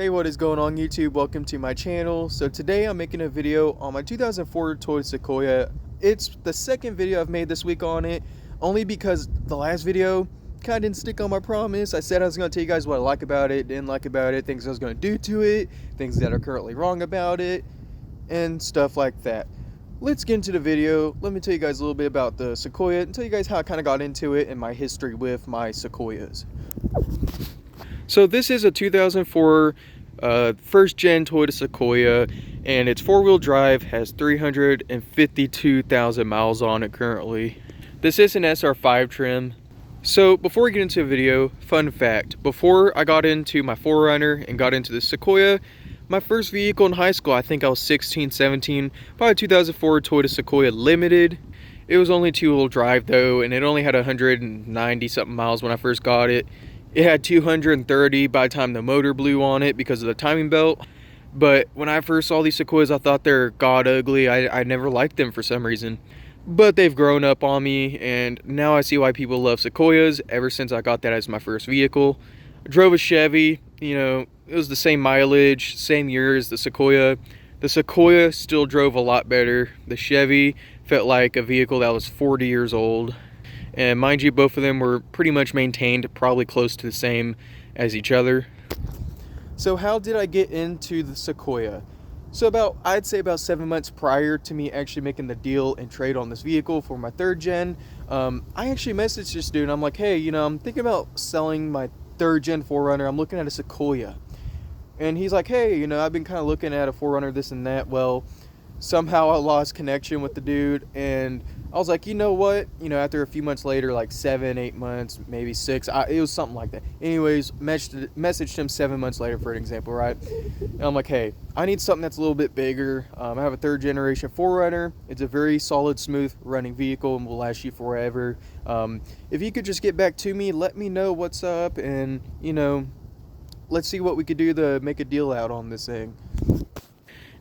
Hey, what is going on YouTube? Welcome to my channel. So today I'm making a video on my 2004 Toyota Sequoia. It's the second video I've made this week on it, only because the last video kind of didn't stick on my promise. I said I was going to tell you guys what I like about it, didn't like about it, things I was going to do to it, things that are currently wrong about it, and stuff like that. Let's get into the video. Let me tell you guys a little bit about the Sequoia and tell you guys how I kind of got into it and my history with my Sequoias. So this is a 2004 first gen Toyota Sequoia, and it's four-wheel drive, has 352,000 miles on it currently. This is an SR5 trim. So before we get into the video, fun fact, before I got into my 4Runner and got into the Sequoia, my first vehicle in high school, I think I was 16, 17, by a 2004 Toyota Sequoia Limited. It was only two-wheel drive though, and it only had 190 something miles when I first got it. It had 230 by the time the motor blew on it because of the timing belt. But when I first saw these Sequoias, I thought they're god ugly. I never liked them for some reason. But they've grown up on me, and now I see why people love Sequoias ever since I got that as my first vehicle. I drove a Chevy, you know, it was the same mileage, same year as the Sequoia. The Sequoia still drove a lot better. The Chevy felt like a vehicle that was 40 years old. And mind you, both of them were pretty much maintained, probably close to the same as each other. So how did I get into the Sequoia? So I'd say about 7 months prior to me actually making the deal and trade on this vehicle for my third gen, I actually messaged this dude and I'm like, hey, you know, I'm thinking about selling my third gen 4Runner. I'm looking at a Sequoia. And he's like, hey, you know, I've been kind of looking at a 4Runner, this and that. Well, somehow I lost connection with the dude, and I was like, you know what, you know, after a few months later, like 7, 8 months, maybe 6, it was something like that. Anyways, messaged him 7 months later, for an example, right? And I'm like, hey, I need something that's a little bit bigger. I have a third generation 4Runner. It's a very solid, smooth running vehicle and will last you forever. If you could just get back to me, let me know what's up, and, you know, let's see what we could do to make a deal out on this thing.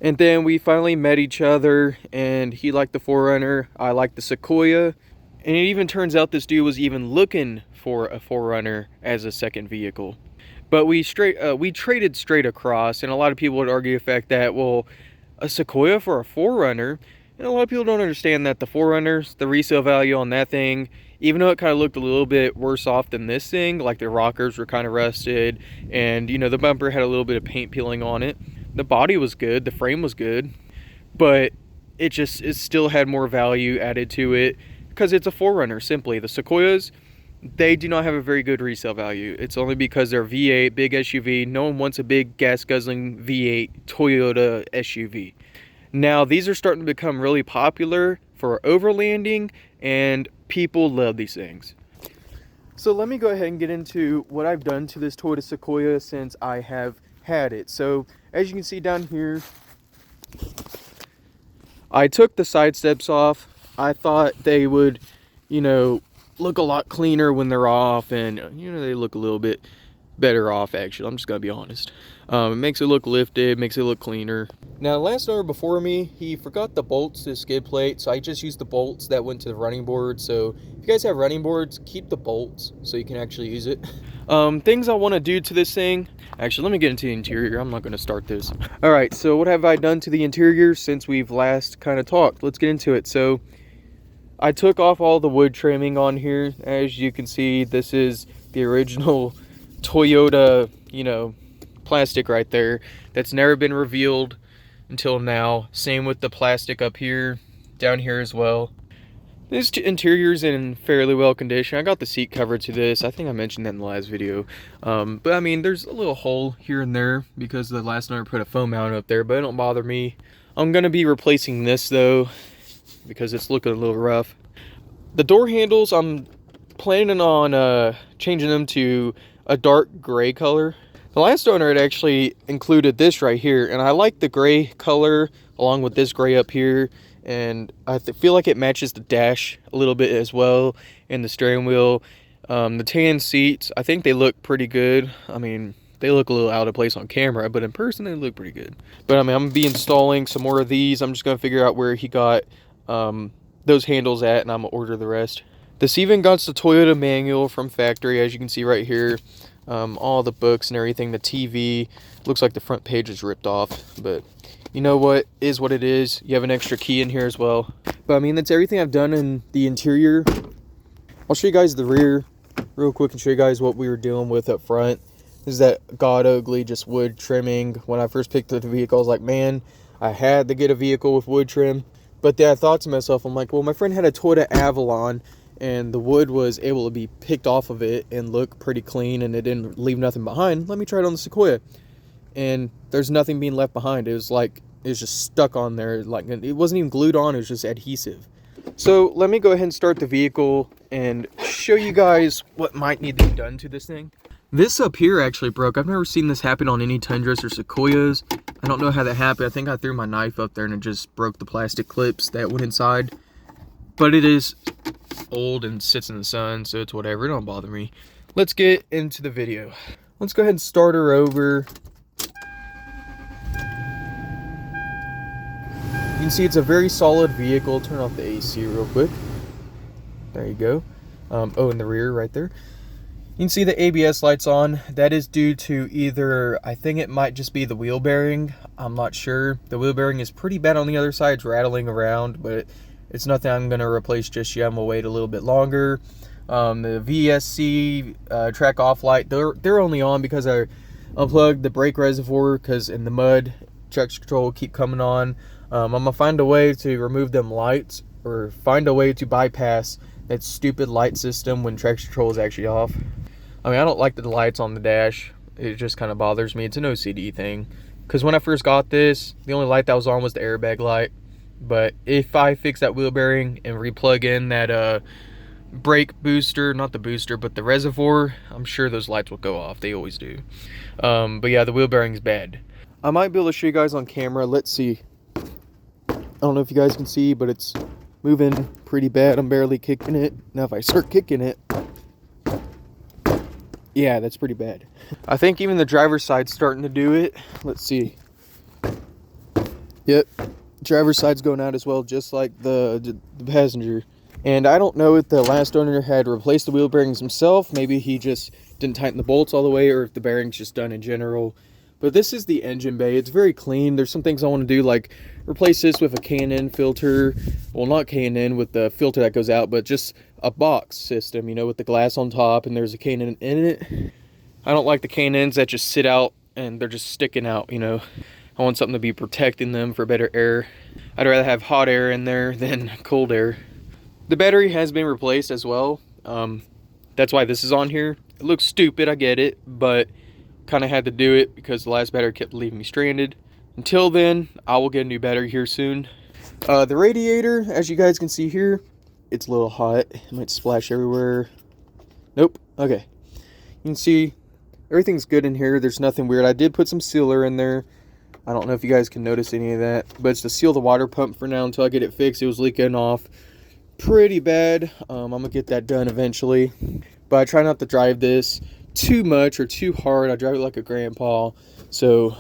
And then we finally met each other, and he liked the 4Runner, I liked the Sequoia. And it even turns out this dude was even looking for a 4Runner as a second vehicle. But we traded straight across, and a lot of people would argue the fact that, well, a Sequoia for a 4Runner, and a lot of people don't understand that the 4Runners, the resale value on that thing, even though it kind of looked a little bit worse off than this thing, like the rockers were kind of rusted, and, you know, the bumper had a little bit of paint peeling on it. The body was good, the frame was good, but it still had more value added to it because it's a 4Runner, simply. The Sequoias, they do not have a very good resale value. It's only because they're V8, big SUV. No one wants a big gas-guzzling V8 Toyota SUV. Now, these are starting to become really popular for overlanding, and people love these things. So let me go ahead and get into what I've done to this Toyota Sequoia since I have had it. So as you can see down here, I took the side steps off. I thought they would, you know, look a lot cleaner when they're off, and, you know, they look a little bit better off, actually. I'm just gonna be honest. It makes it look lifted, makes it look cleaner. Now, the last owner before me, he forgot the bolts to the skid plate, so I just used the bolts that went to the running board. So if you guys have running boards, keep the bolts so you can actually use it. Things I want to do to this thing. Actually, let me get into the interior. I'm not going to start this. All right, so what have I done to the interior since we've last kind of talked? Let's get into it. So I took off all the wood trimming on here. As you can see, this is the original Toyota, you know, plastic right there that's never been revealed until now. Same with the plastic up here, down here as well. This interior's in fairly well condition. I got the seat cover to this. I think I mentioned that in the last video. But I mean, there's a little hole here and there because the last owner put a foam mount up there, but it don't bother me. I'm gonna be replacing this though because it's looking a little rough. The door handles, I'm planning on changing them to a dark gray color. The last owner had actually included this right here, and I like the gray color along with this gray up here, and I feel like it matches the dash a little bit as well, and the steering wheel. The tan seats, I think they look pretty good. I mean, they look a little out of place on camera, but in person they look pretty good. But I mean, I'm gonna be installing some more of these. I'm just gonna figure out where he got those handles at, and I'm gonna order the rest. This even got the Toyota manual from factory, as you can see right here. all the books and everything. The TV looks like the front page is ripped off, but you know what is what it is. You have an extra key in here as well. But I mean, that's everything I've done in the interior. I'll show you guys the rear real quick and show you guys what we were dealing with up front. This is that god ugly just wood trimming. When I first picked up the vehicle, I was like, man, I had to get a vehicle with wood trim. But then I thought to myself, I'm like, well, my friend had a Toyota Avalon and the wood was able to be picked off of it and look pretty clean and it didn't leave nothing behind. Let me try it on the Sequoia. And there's nothing being left behind. It was like, it was just stuck on there. Like, it wasn't even glued on, it was just adhesive. So let me go ahead and start the vehicle and show you guys what might need to be done to this thing. This up here actually broke. I've never seen this happen on any Tundras or Sequoias. I don't know how that happened. I think I threw my knife up there and it just broke the plastic clips that went inside. But it is old and sits in the sun, so it's whatever. It don't bother me. Let's get into the video. Let's go ahead and start her over. You can see it's a very solid vehicle. Turn off the AC real quick. There you go. Oh, in the rear right there. You can see the ABS lights on. That is due to either, I think it might just be the wheel bearing. I'm not sure. The wheel bearing is pretty bad on the other side. It's rattling around, but it's nothing I'm going to replace just yet. I'm going to wait a little bit longer. The VSC track off light, they're only on because I unplugged the brake reservoir because in the mud, traction control will keep coming on. I'm going to find a way to remove them lights or find a way to bypass that stupid light system when traction control is actually off. I mean, I don't like the lights on the dash. It just kind of bothers me. It's an OCD thing. Because when I first got this, the only light that was on was the airbag light. But if I fix that wheel bearing and replug in that brake booster, not the booster, but the reservoir, I'm sure those lights will go off. They always do. But yeah, the wheel bearing is bad. I might be able to show you guys on camera. Let's see. I don't know if you guys can see, but it's moving pretty bad. I'm barely kicking it. Now if I start kicking it, yeah, that's pretty bad. I think even the driver's side's starting to do it. Let's see. Yep, driver's side's going out as well, just like the passenger. And I don't know if the last owner had replaced the wheel bearings himself. Maybe he just didn't tighten the bolts all the way, or if the bearing's just done in general. But this is the engine bay. It's very clean. There's some things I want to do, like replace this with a K&N filter. Well, not K&N with the filter that goes out, but just a box system, you know, with the glass on top and there's a K&N in it. I don't like the K&Ns that just sit out and they're just sticking out, you know. I want something to be protecting them for better air. I'd rather have hot air in there than cold air. The battery has been replaced as well. That's why this is on here. It looks stupid, I get it, but kind of had to do it because the last battery kept leaving me stranded. Until then, I will get a new battery here soon. The radiator, as you guys can see here, it's a little hot. It might splash everywhere. Nope. Okay. You can see everything's good in here. There's nothing weird. I did put some sealer in there. I don't know if you guys can notice any of that, but it's to seal the water pump for now until I get it fixed. It was leaking off pretty bad. I'm gonna get that done eventually, but I try not to drive this too much or too hard. I drive it like a grandpa. So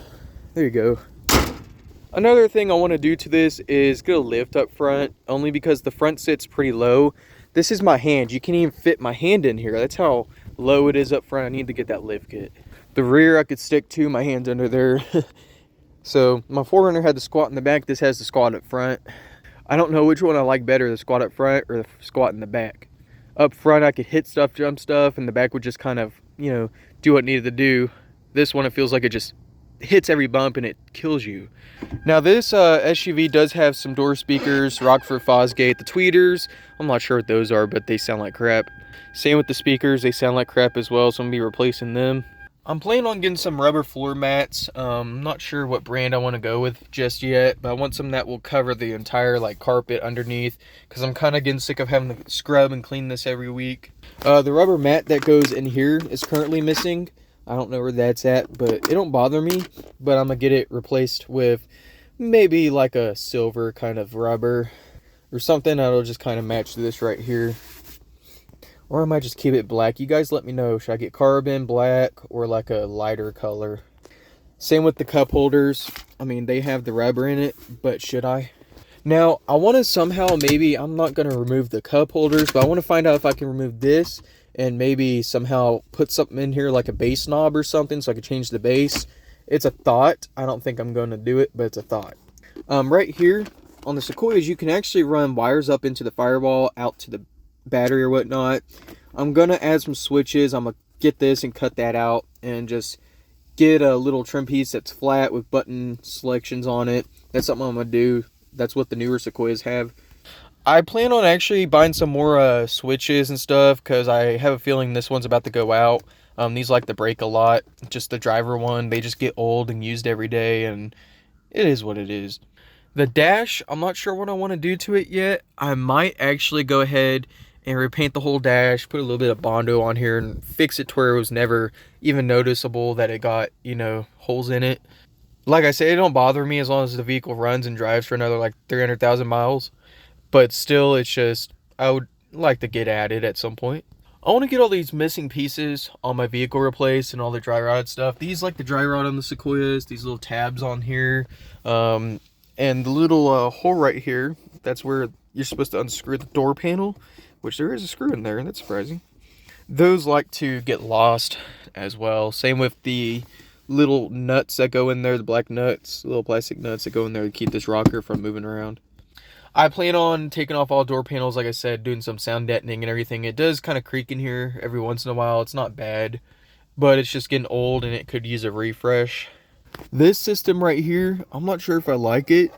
there you go. Another thing I want to do to this is get a lift up front, only because the front sits pretty low. This is my hand. You can't even fit my hand in here. That's how low it is up front. I need to get that lift kit. The rear I could stick to, my hand's under there. So my 4Runner had the squat in the back. This has the squat up front. I don't know which one I like better, the squat up front or the squat in the back. Up front I could hit stuff, jump stuff, and the back would just kind of, you know, do what it needed to do. This one, it feels like it just hits every bump and it kills you. Now this SUV does have some door speakers, Rockford Fosgate, the tweeters. I'm not sure what those are, but they sound like crap. Same with the speakers, they sound like crap as well, so I'm gonna be replacing them. I'm planning on getting some rubber floor mats. I'm not sure what brand I want to go with just yet, but I want some that will cover the entire like carpet underneath, because I'm kind of getting sick of having to scrub and clean this every week. The rubber mat that goes in here is currently missing. I don't know where that's at, but it don't bother me. But I'm gonna get it replaced with maybe like a silver kind of rubber or something that'll just kind of match this right here. Or I might just keep it black. You guys let me know. Should I get carbon, black, or like a lighter color? Same with the cup holders. I mean, they have the rubber in it, but should I? Now, I want to somehow, maybe, I'm not going to remove the cup holders, but I want to find out if I can remove this and maybe somehow put something in here like a bass knob or something so I could change the bass. It's a thought. I don't think I'm going to do it, but it's a thought. Right here on the Sequoias, you can actually run wires up into the firewall, out to the battery or whatnot. I'm going to add some switches. I'm going to get this and cut that out and just get a little trim piece that's flat with button selections on it. That's something I'm going to do. That's what the newer Sequoias have. I plan on actually buying some more switches and stuff because I have a feeling this one's about to go out. These like to break a lot. Just the driver one, they just get old and used every day, and it is what it is. The dash, I'm not sure what I want to do to it yet. I might actually go ahead and repaint the whole dash, put a little bit of Bondo on here and fix it to where it was never even noticeable that it got, holes in it. Like I said, it don't bother me as long as the vehicle runs and drives for another like 300,000 miles. But still, it's just, I would like to get at it at some point. I want to get all these missing pieces on my vehicle replaced and all the dry rod stuff. These like the dry rod on the Sequoias, these little tabs on here. And the little hole right here, that's where you're supposed to unscrew the door panel, which there is a screw in there, and that's surprising. Those like to get lost as well. Same with the little nuts that go in there, the black nuts, little plastic nuts that go in there to keep this rocker from moving around. I plan on taking off all door panels, like I said, doing some sound deadening and everything. It does kind of creak in here every once in a while. It's not bad, but it's just getting old and it could use a refresh. This system right here, I'm not sure if I like it.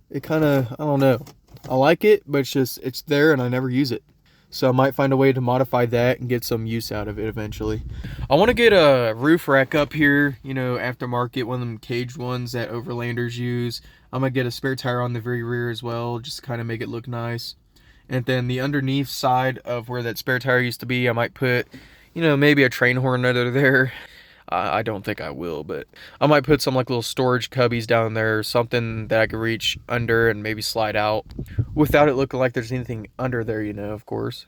It kind of, I don't know. I like it, but it's there and I never use it. So I might find a way to modify that and get some use out of it eventually. I want to get a roof rack up here, aftermarket, one of them caged ones that overlanders use. I'm going to get a spare tire on the very rear as well, just to kind of make it look nice. And then the underneath side of where that spare tire used to be, I might put, maybe a train horn under there. I don't think I will, but I might put some like little storage cubbies down there, something that I could reach under and maybe slide out without it looking like there's anything under there, of course.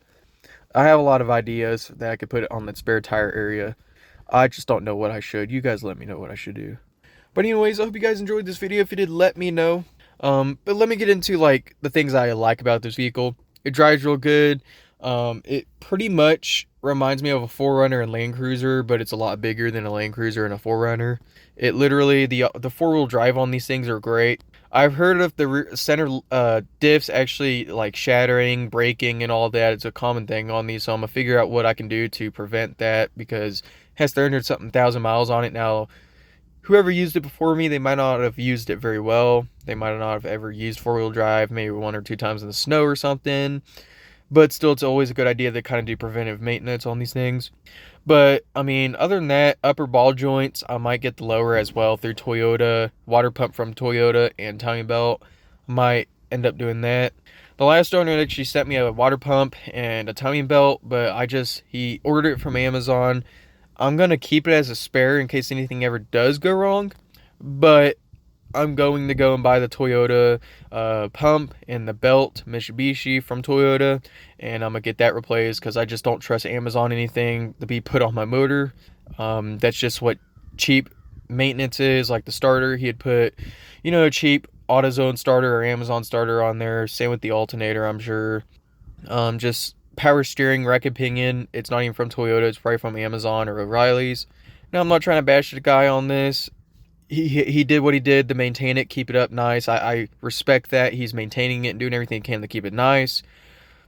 I have a lot of ideas that I could put on that spare tire area. I just don't know what I should. You guys let me know what I should do. But anyways, I hope you guys enjoyed this video. If you did, let me know. But let me get into like the things I like about this vehicle. It drives real good. It pretty much reminds me of a 4Runner and Land Cruiser, but it's a lot bigger than a Land Cruiser and a 4Runner. It literally, the four-wheel drive on these things are great. I've heard of the center diffs actually like shattering, breaking, and all that. It's a common thing on these, so I'm gonna figure out what I can do to prevent that because it has 300-something thousand miles on it now. Whoever used it before me, they might not have used it very well. They might not have ever used four-wheel drive, maybe 1 or 2 times in the snow or something. But still, it's always a good idea to kind of do preventive maintenance on these things. But, I mean, other than that, upper ball joints, I might get the lower as well through Toyota, water pump from Toyota, and timing belt. Might end up doing that. The last owner actually sent me a water pump and a timing belt, but he ordered it from Amazon. I'm going to keep it as a spare in case anything ever does go wrong. But I'm going to go and buy the Toyota pump and the belt, Mitsubishi from Toyota, and I'm going to get that replaced because I just don't trust Amazon anything to be put on my motor. That's just what cheap maintenance is. Like the starter, he had put, a cheap AutoZone starter or Amazon starter on there. Same with the alternator, I'm sure. Just power steering, wreck opinion. It's not even from Toyota. It's probably from Amazon or O'Reilly's. Now, I'm not trying to bash the guy on this. He did what he did to maintain it, keep it up nice. I respect that. He's maintaining it and doing everything he can to keep it nice.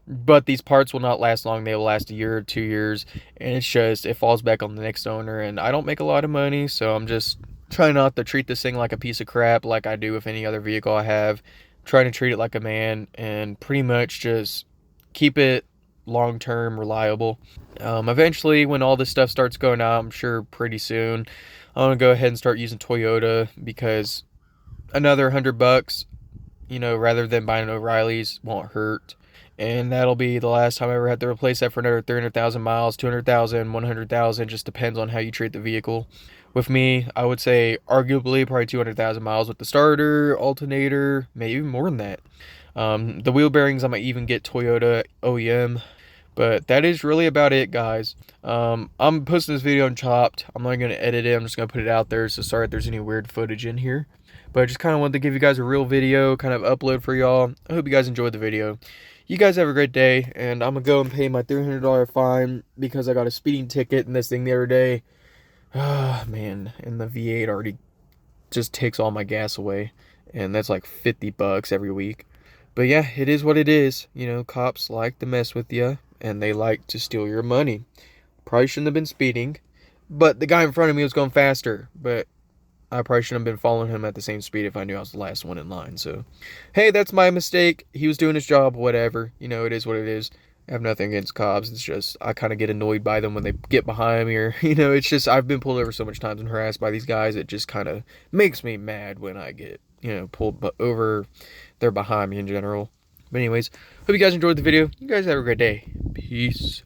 But these parts will not last long. They will last a year or 2 years. And it's just, it falls back on the next owner. And I don't make a lot of money, so I'm just trying not to treat this thing like a piece of crap like I do with any other vehicle I have. I'm trying to treat it like a man and pretty much just keep it long-term reliable. Eventually, when all this stuff starts going out, I'm sure pretty soon, I'm going to go ahead and start using Toyota because another $100, rather than buying O'Reilly's won't hurt. And that'll be the last time I ever had to replace that for another 300,000 miles, 200,000, 100,000, just depends on how you treat the vehicle. With me, I would say arguably probably 200,000 miles with the starter, alternator, maybe even more than that. The wheel bearings, I might even get Toyota OEM. But that is really about it, guys. I'm posting this video on Chopped. I'm not going to edit it. I'm just going to put it out there. So sorry if there's any weird footage in here. But I just kind of wanted to give you guys a real video, kind of upload for y'all. I hope you guys enjoyed the video. You guys have a great day. And I'm going to go and pay my $300 fine because I got a speeding ticket in this thing the other day. Ah, man. And the V8 already just takes all my gas away. And that's like $50 every week. But yeah, it is what it is. You know, cops like to mess with you. And they like to steal your money. Probably shouldn't have been speeding. But the guy in front of me was going faster. But I probably shouldn't have been following him at the same speed if I knew I was the last one in line. So, hey, that's my mistake. He was doing his job, whatever. You know, it is what it is. I have nothing against cops. It's just, I kind of get annoyed by them when they get behind me. Or, you know, it's just, I've been pulled over so much times and harassed by these guys. It just kind of makes me mad when I get, you know, pulled over. They're behind me in general. But anyways, hope you guys enjoyed the video. You guys have a great day. Peace.